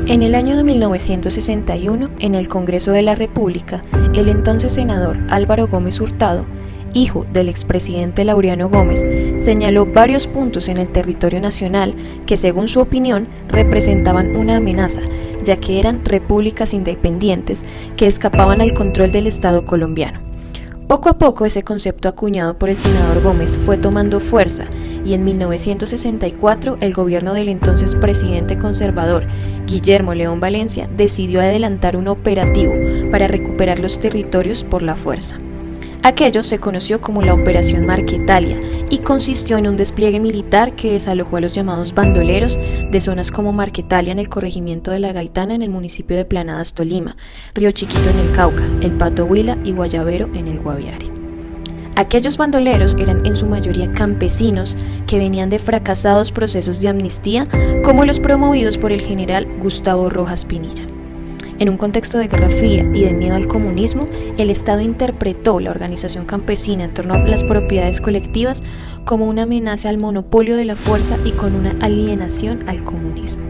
En el año de 1961, en el Congreso de la República, el entonces senador Álvaro Gómez Hurtado, hijo del expresidente Laureano Gómez, señaló varios puntos en el territorio nacional que, según su opinión, representaban una amenaza, ya que eran repúblicas independientes que escapaban al control del Estado colombiano. Poco a poco ese concepto acuñado por el senador Gómez fue tomando fuerza y en 1964 el gobierno del entonces presidente conservador Guillermo León Valencia decidió adelantar un operativo para recuperar los territorios por la fuerza. Aquello se conoció como la Operación Marquetalia y consistió en un despliegue militar que desalojó a los llamados bandoleros de zonas como Marquetalia en el corregimiento de La Gaitana en el municipio de Planadas, Tolima, Río Chiquito en el Cauca, El Pato Huila y Guayavero en el Guaviare. Aquellos bandoleros eran en su mayoría campesinos que venían de fracasados procesos de amnistía como los promovidos por el general Gustavo Rojas Pinilla. En un contexto de guerra fría y de miedo al comunismo, el Estado interpretó la organización campesina en torno a las propiedades colectivas como una amenaza al monopolio de la fuerza y con una alienación al comunismo.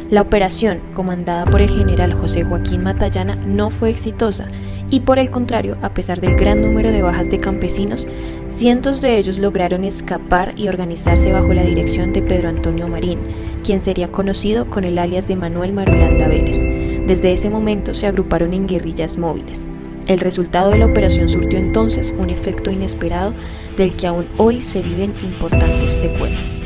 La operación, comandada por el general José Joaquín Matallana, no fue exitosa y, por el contrario, a pesar del gran número de bajas de campesinos, cientos de ellos lograron escapar y organizarse bajo la dirección de Pedro Antonio Marín, quien sería conocido con el alias de Manuel Marulanda Vélez. Desde ese momento se agruparon en guerrillas móviles. El resultado de la operación surtió entonces un efecto inesperado del que aún hoy se viven importantes secuelas.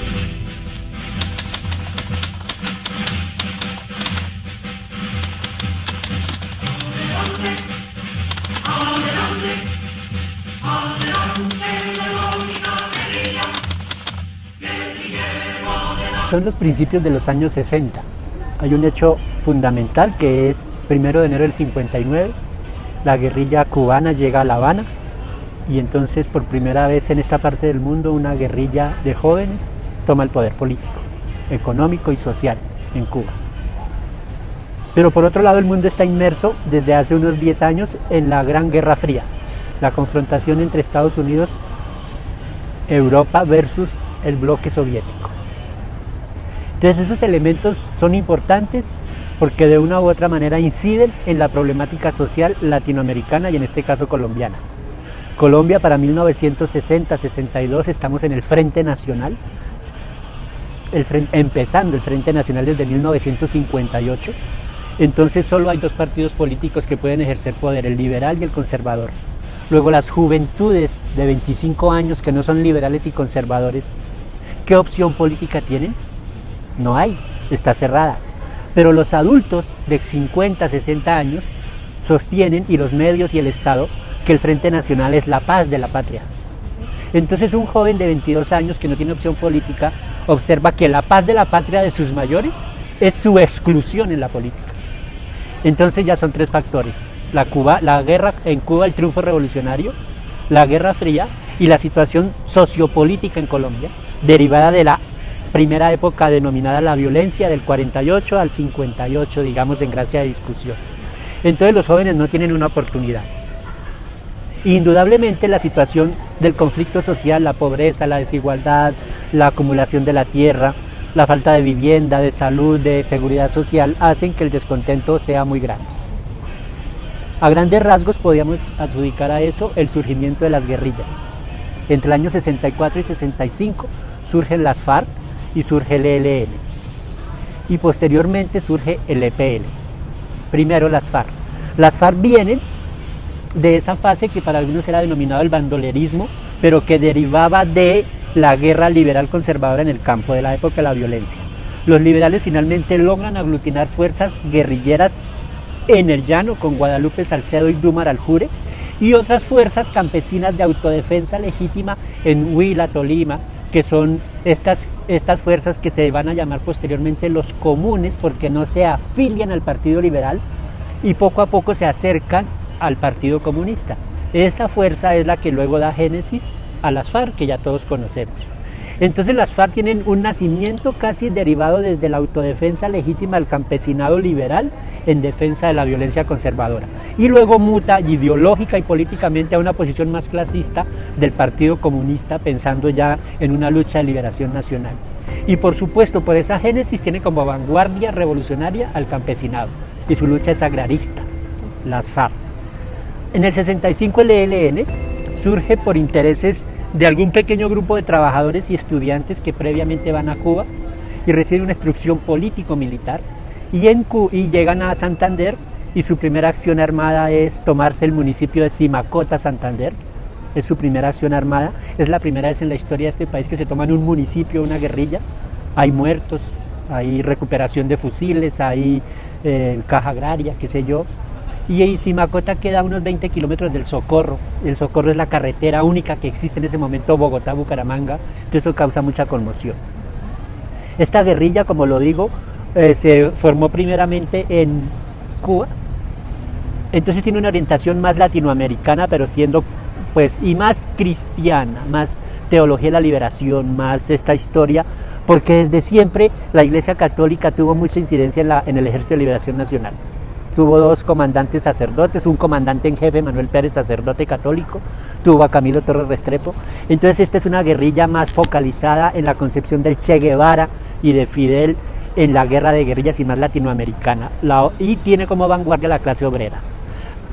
Son los principios de los años 60. Hay un hecho fundamental que es 1 de enero del 59, la guerrilla cubana llega a La Habana y entonces por primera vez en esta parte del mundo una guerrilla de jóvenes toma el poder político, económico y social en Cuba. Pero por otro lado el mundo está inmerso desde hace unos 10 años en la Gran Guerra Fría, la confrontación entre Estados Unidos, Europa versus el bloque soviético. Entonces esos elementos son importantes porque de una u otra manera inciden en la problemática social latinoamericana y en este caso colombiana. Colombia para 1960-62 estamos en el Frente Nacional, empezando el Frente Nacional desde 1958. Entonces solo hay dos partidos políticos que pueden ejercer poder, el liberal y el conservador. Luego las juventudes de 25 años que no son liberales y conservadores, ¿qué opción política tienen? No hay, está cerrada. Pero los adultos de 50, 60 años sostienen, y los medios y el Estado, que el Frente Nacional es la paz de la patria. Entonces un joven de 22 años que no tiene opción política observa que la paz de la patria de sus mayores es su exclusión en la política. Entonces ya son tres factores: la guerra en Cuba, el triunfo revolucionario, la Guerra Fría y la situación sociopolítica en Colombia, derivada de la primera época denominada la violencia del 48 al 58, digamos, en gracia de discusión. Entonces los jóvenes no tienen una oportunidad. Indudablemente la situación del conflicto social, la pobreza, la desigualdad, la acumulación de la tierra, la falta de vivienda, de salud, de seguridad social, hacen que el descontento sea muy grande. A grandes rasgos podríamos adjudicar a eso el surgimiento de las guerrillas. Entre el año 64 y 65 surgen las FARC y surge el ELN. Y posteriormente surge el EPL. Primero las FARC. Las FARC vienen de esa fase que para algunos era denominado el bandolerismo, pero que derivaba de la guerra liberal conservadora en el campo, de la época de la violencia. Los liberales finalmente logran aglutinar fuerzas guerrilleras en el llano con Guadalupe Salcedo y Dúmar Aljure, y otras fuerzas campesinas de autodefensa legítima en Huila, Tolima, que son estas fuerzas que se van a llamar posteriormente los comunes, porque no se afilian al Partido Liberal y poco a poco se acercan al Partido Comunista. Esa fuerza es la que luego da génesis a las FARC, que ya todos conocemos. Entonces las FARC tienen un nacimiento casi derivado desde la autodefensa legítima del campesinado liberal en defensa de la violencia conservadora. Y luego muta ideológica y políticamente a una posición más clasista del Partido Comunista, pensando ya en una lucha de liberación nacional. Y por supuesto, por esa génesis tiene como vanguardia revolucionaria al campesinado, y su lucha es agrarista, las FARC. En el 65 el ELN surge por intereses de algún pequeño grupo de trabajadores y estudiantes que previamente van a Cuba y reciben una instrucción político-militar y llegan a Santander, y su primera acción armada es tomarse el municipio de Simacota, Santander. Es su primera acción armada, es la primera vez en la historia de este país que se toman un municipio, una guerrilla. Hay muertos, hay recuperación de fusiles, hay caja agraria, qué sé yo. Y Simacota queda a unos 20 kilómetros del Socorro. El Socorro es la carretera única que existe en ese momento, Bogotá-Bucaramanga, entonces eso causa mucha conmoción. Esta guerrilla, como lo digo, se formó primeramente en Cuba, entonces tiene una orientación más latinoamericana, pero siendo pues, y más cristiana, más teología de la liberación, más esta historia, porque desde siempre la Iglesia Católica tuvo mucha incidencia en el Ejército de Liberación Nacional. Tuvo 2 comandantes sacerdotes, un comandante en jefe, Manuel Pérez, sacerdote católico, tuvo a Camilo Torres Restrepo. Entonces esta es una guerrilla más focalizada en la concepción del Che Guevara y de Fidel en la guerra de guerrillas y más latinoamericana, y tiene como vanguardia la clase obrera.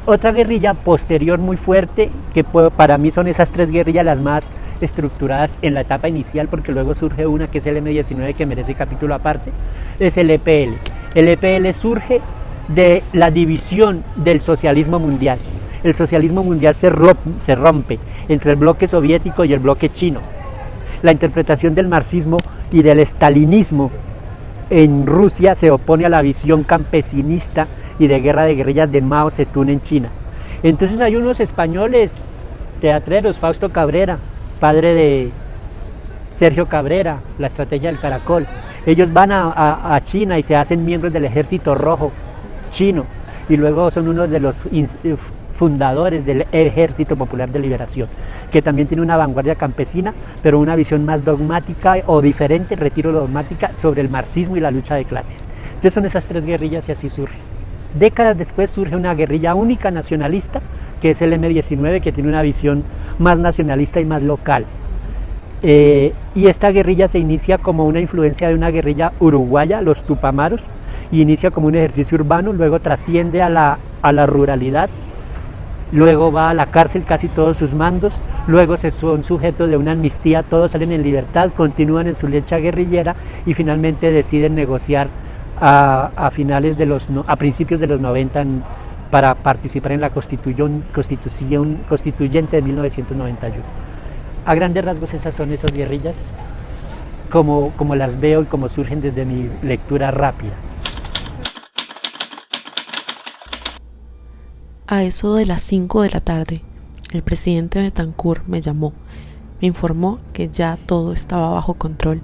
Otra guerrilla posterior muy fuerte, que para mí son esas 3 guerrillas las más estructuradas en la etapa inicial, porque luego surge una que es el M-19 que merece capítulo aparte, es el EPL. El EPL surge de la división del socialismo mundial. El socialismo mundial se rompe entre el bloque soviético y el bloque chino. La interpretación del marxismo y del estalinismo en Rusia se opone a la visión campesinista y de guerra de guerrillas de Mao Zedong en China. Entonces hay unos españoles teatreros, Fausto Cabrera, padre de Sergio Cabrera, La estrategia del caracol. Ellos van a China y se hacen miembros del Ejército Rojo chino, y luego son uno de los fundadores del Ejército Popular de Liberación, que también tiene una vanguardia campesina, pero una visión más dogmática o diferente, retiro dogmática, sobre el marxismo y la lucha de clases. Entonces son esas 3 guerrillas y así surge. Décadas después surge una guerrilla única nacionalista, que es el M-19, que tiene una visión más nacionalista y más local. Y esta guerrilla se inicia como una influencia de una guerrilla uruguaya, los Tupamaros, y inicia como un ejercicio urbano, luego trasciende a la ruralidad, luego va a la cárcel casi todos sus mandos, luego son sujetos de una amnistía, todos salen en libertad, continúan en su lucha guerrillera y finalmente deciden negociar a principios de los 90 para participar en la constituyente de 1991. A grandes rasgos esas son esas guerrillas, como las veo y como surgen desde mi lectura rápida. A eso de las 5 de la tarde, el presidente Betancur me llamó. Me informó que ya todo estaba bajo control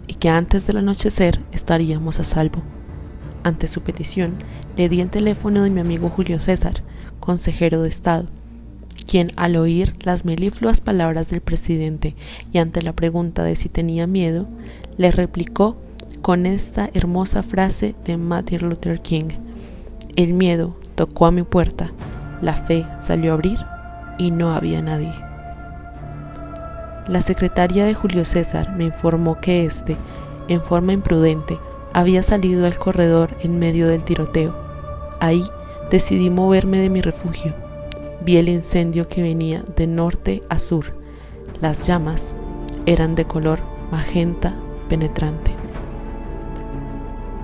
y que antes del anochecer estaríamos a salvo. Ante su petición, le di el teléfono de mi amigo Julio César, consejero de Estado, quien, al oír las melifluas palabras del presidente y ante la pregunta de si tenía miedo, le replicó con esta hermosa frase de Martin Luther King: el miedo tocó a mi puerta, la fe salió a abrir y no había nadie. La secretaria de Julio César me informó que éste, en forma imprudente, había salido al corredor en medio del tiroteo. Ahí decidí moverme de mi refugio. Vi el incendio que venía de norte a sur. Las llamas eran de color magenta penetrante.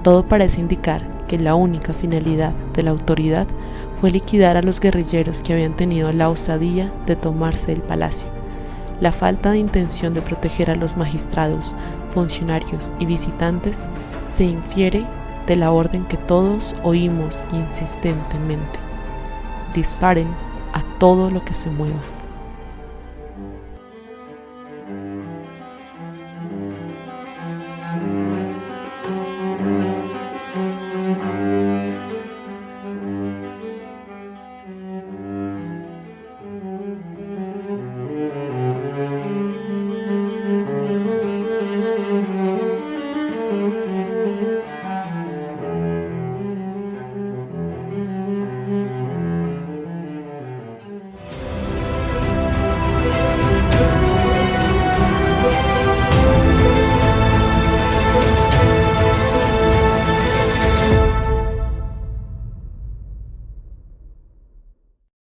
Todo parece indicar que la única finalidad de la autoridad fue liquidar a los guerrilleros que habían tenido la osadía de tomarse el palacio. La falta de intención de proteger a los magistrados, funcionarios y visitantes se infiere de la orden que todos oímos insistentemente: disparen a todo lo que se mueva.